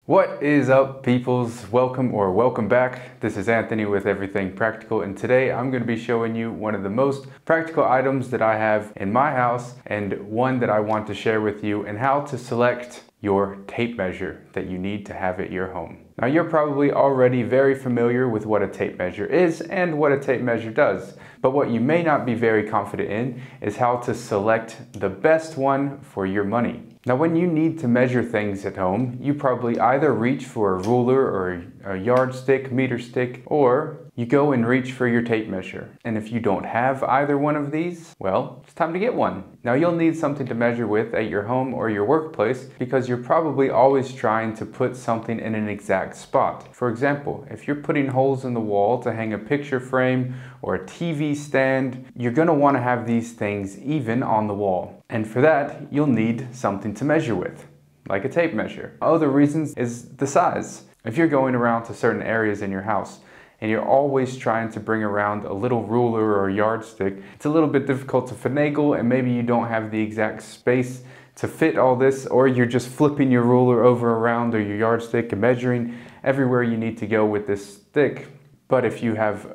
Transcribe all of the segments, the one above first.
What is up, peoples? Welcome back. This is Anthony with Everything Practical, and today I'm going to be showing you one of the most practical items that I have in my house and one that I want to share with you, and how to select your tape measure that you need to have at your home. Now, you're probably already very familiar with what a tape measure is and what a tape measure does, but what you may not be very confident in is how to select the best one for your money. Now, when you need to measure things at home, you probably either reach for a ruler or a yardstick, meter stick, or you go and reach for your tape measure. And if you don't have either one of these, well, it's time to get one. Now, you'll need something to measure with at your home or your workplace because you're probably always trying to put something in an exact spot. For example, if you're putting holes in the wall to hang a picture frame or a TV stand, you're going to want to have these things even on the wall. And for that, you'll need something to measure with, like a tape measure. Other reasons is the size. If you're going around to certain areas in your house and you're always trying to bring around a little ruler or yardstick, it's a little bit difficult to finagle, and maybe you don't have the exact space to fit all this, or you're just flipping your ruler over around or your yardstick and measuring everywhere you need to go with this stick. But if you have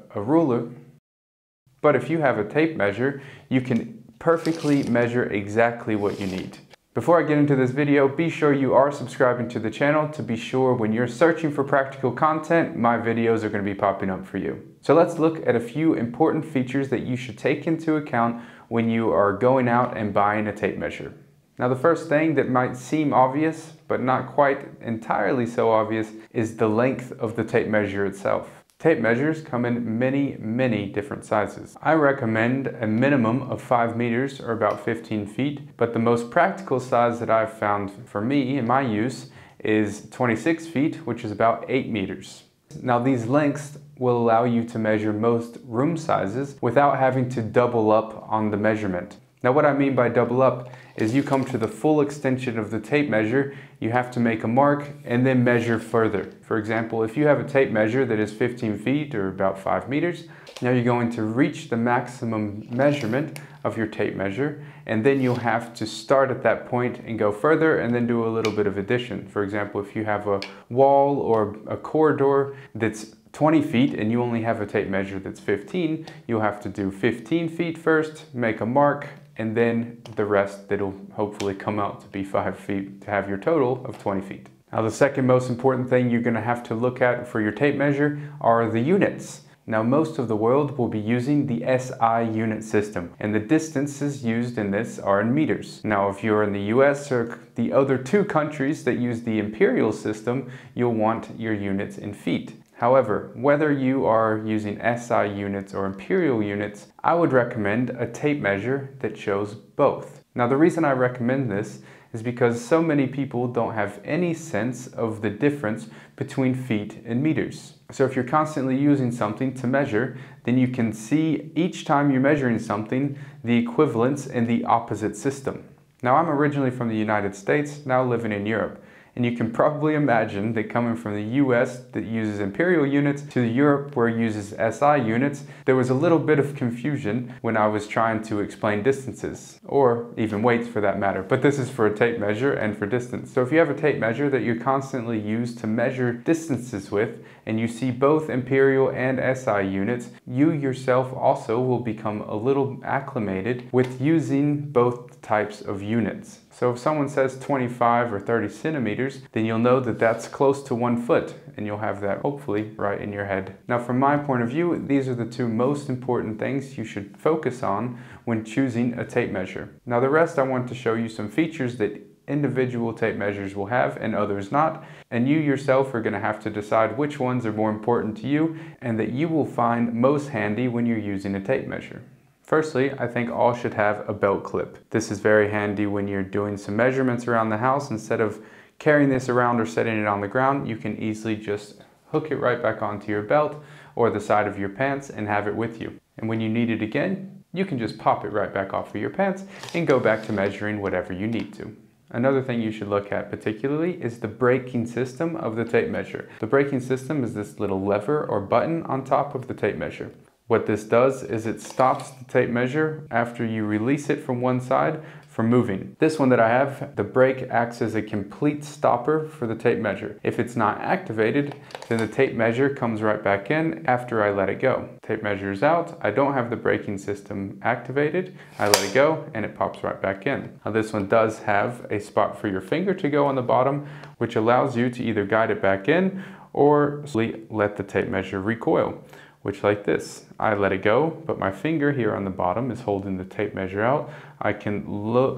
a tape measure, you can perfectly measure exactly what you need. Before I get into this video, be sure you are subscribing to the channel to be sure when you're searching for practical content, my videos are going to be popping up for you. So let's look at a few important features that you should take into account when you are going out and buying a tape measure. Now, the first thing that might seem obvious, but not quite entirely so obvious, is the length of the tape measure itself. Tape measures come in many different sizes. I recommend a minimum of 5 meters or about 15 feet, but the most practical size that I've found for me in my use is 26 feet, which is about 8 meters. Now, these lengths will allow you to measure most room sizes without having to double up on the measurement. Now, what I mean by double up is you come to the full extension of the tape measure, you have to make a mark and then measure further. For example, if you have a tape measure that is 15 feet or about 5 meters, now you're going to reach the maximum measurement of your tape measure, and then you'll have to start at that point and go further and then do a little bit of addition. For example, if you have a wall or a corridor that's 20 feet and you only have a tape measure that's 15, you'll have to do 15 feet first, make a mark, and then the rest that'll hopefully come out to be 5 feet to have your total of 20 feet. Now, the second most important thing you're going to have to look at for your tape measure are the units. Now, most of the world will be using the SI unit system, and the distances used in this are in meters. Now, if you're in the US or the other two countries that use the imperial system, you'll want your units in feet. However, whether you are using SI units or imperial units, I would recommend a tape measure that shows both. Now, the reason I recommend this is because so many people don't have any sense of the difference between feet and meters. So if you're constantly using something to measure, then you can see each time you're measuring something, the equivalence in the opposite system. Now, I'm originally from the United States, now living in Europe. And you can probably imagine that coming from the US that uses imperial units to Europe where it uses SI units, there was a little bit of confusion when I was trying to explain distances, or even weights for that matter. But this is for a tape measure and for distance. So if you have a tape measure that you constantly use to measure distances with, and you see both imperial and SI units, you yourself also will become a little acclimated with using both types of units. So if someone says 25 or 30 centimeters, then you'll know that that's close to 1 foot, and you'll have that hopefully right in your head. Now, from my point of view, these are the two most important things you should focus on when choosing a tape measure. Now, the rest, I want to show you some features that individual tape measures will have and others not, and you yourself are going to have to decide which ones are more important to you and that you will find most handy when you're using a tape measure. Firstly, I think all should have a belt clip. This is very handy when you're doing some measurements around the house. Instead of carrying this around or setting it on the ground, you can easily just hook it right back onto your belt or the side of your pants and have it with you. And when you need it again, you can just pop it right back off of your pants and go back to measuring whatever you need to. Another thing you should look at particularly is the braking system of the tape measure. The braking system is this little lever or button on top of the tape measure. What this does is it stops the tape measure after you release it from one side from moving. This one that I have, the brake acts as a complete stopper for the tape measure. If it's not activated, then the tape measure comes right back in after I let it go. Tape measure is out, I don't have the braking system activated, I let it go and it pops right back in. Now this one does have a spot for your finger to go on the bottom, which allows you to either guide it back in or let the tape measure recoil, which like this. I let it go, but my finger here on the bottom is holding the tape measure out. I can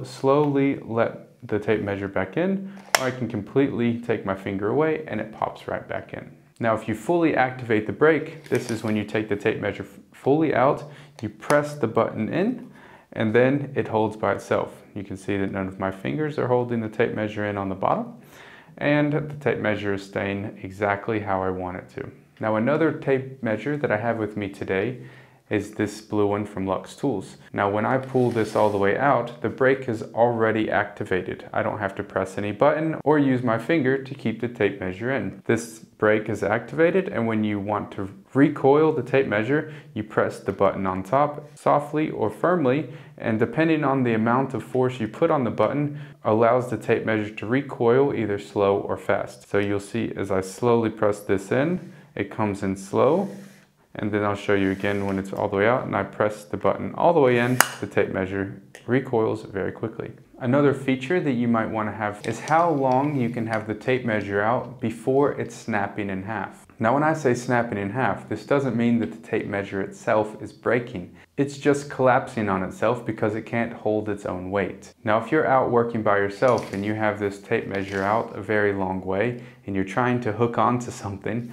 slowly let the tape measure back in, or I can completely take my finger away and it pops right back in. Now, if you fully activate the brake, this is when you take the tape measure fully out, you press the button in, and then it holds by itself. You can see that none of my fingers are holding the tape measure in on the bottom, and the tape measure is staying exactly how I want it to. Now, another tape measure that I have with me today is this blue one from Lux Tools. Now, when I pull this all the way out, the brake is already activated. I don't have to press any button or use my finger to keep the tape measure in. This brake is activated, and when you want to recoil the tape measure, you press the button on top softly or firmly, and depending on the amount of force you put on the button, allows the tape measure to recoil either slow or fast. So you'll see as I slowly press this in, it comes in slow. And then I'll show you again when it's all the way out and I press the button all the way in, the tape measure recoils very quickly. Another feature that you might want to have is how long you can have the tape measure out before it's snapping in half. Now, when I say snapping in half, this doesn't mean that the tape measure itself is breaking. It's just collapsing on itself because it can't hold its own weight. Now, if you're out working by yourself and you have this tape measure out a very long way and you're trying to hook onto something,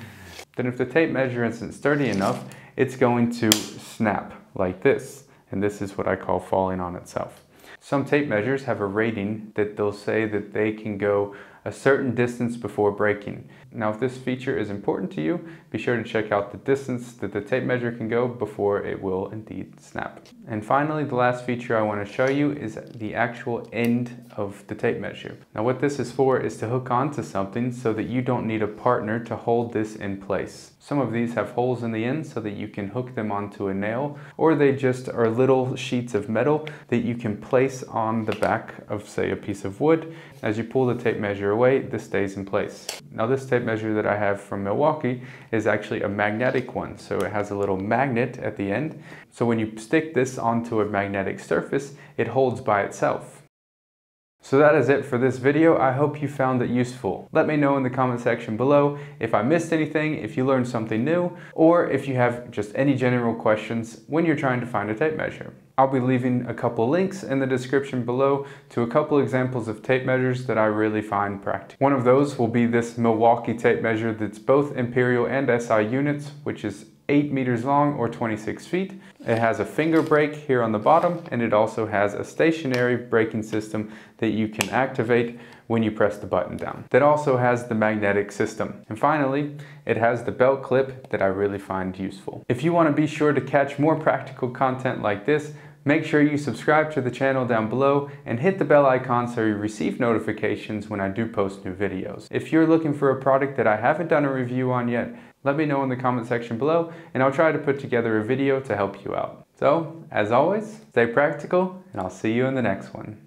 then if the tape measure isn't sturdy enough, it's going to snap like this. And this is what I call falling on itself. Some tape measures have a rating that they'll say that they can go a certain distance before breaking. Now, if this feature is important to you, be sure to check out the distance that the tape measure can go before it will indeed snap. And finally, the last feature I want to show you is the actual end of the tape measure. Now, what this is for is to hook onto something so that you don't need a partner to hold this in place. Some of these have holes in the end so that you can hook them onto a nail, or they just are little sheets of metal that you can place on the back of, say, a piece of wood. As you pull the tape measure away, this stays in place. Now, this tape measure that I have from Milwaukee is actually a magnetic one, so it has a little magnet at the end. So when you stick this onto a magnetic surface, it holds by itself. So that is it for this video. I hope you found it useful. Let me know in the comment section below if I missed anything, if you learned something new, or if you have just any general questions when you're trying to find a tape measure. I'll be leaving a couple links in the description below to a couple examples of tape measures that I really find practical. One of those will be this Milwaukee tape measure that's both Imperial and SI units, which is 8 meters long or 26 feet. It has a finger brake here on the bottom, and it also has a stationary braking system that you can activate when you press the button down. That also has the magnetic system. And finally, it has the belt clip that I really find useful. If you want to be sure to catch more practical content like this, make sure you subscribe to the channel down below and hit the bell icon so you receive notifications when I do post new videos. If you're looking for a product that I haven't done a review on yet, let me know in the comment section below and I'll try to put together a video to help you out. So, as always, stay practical and I'll see you in the next one.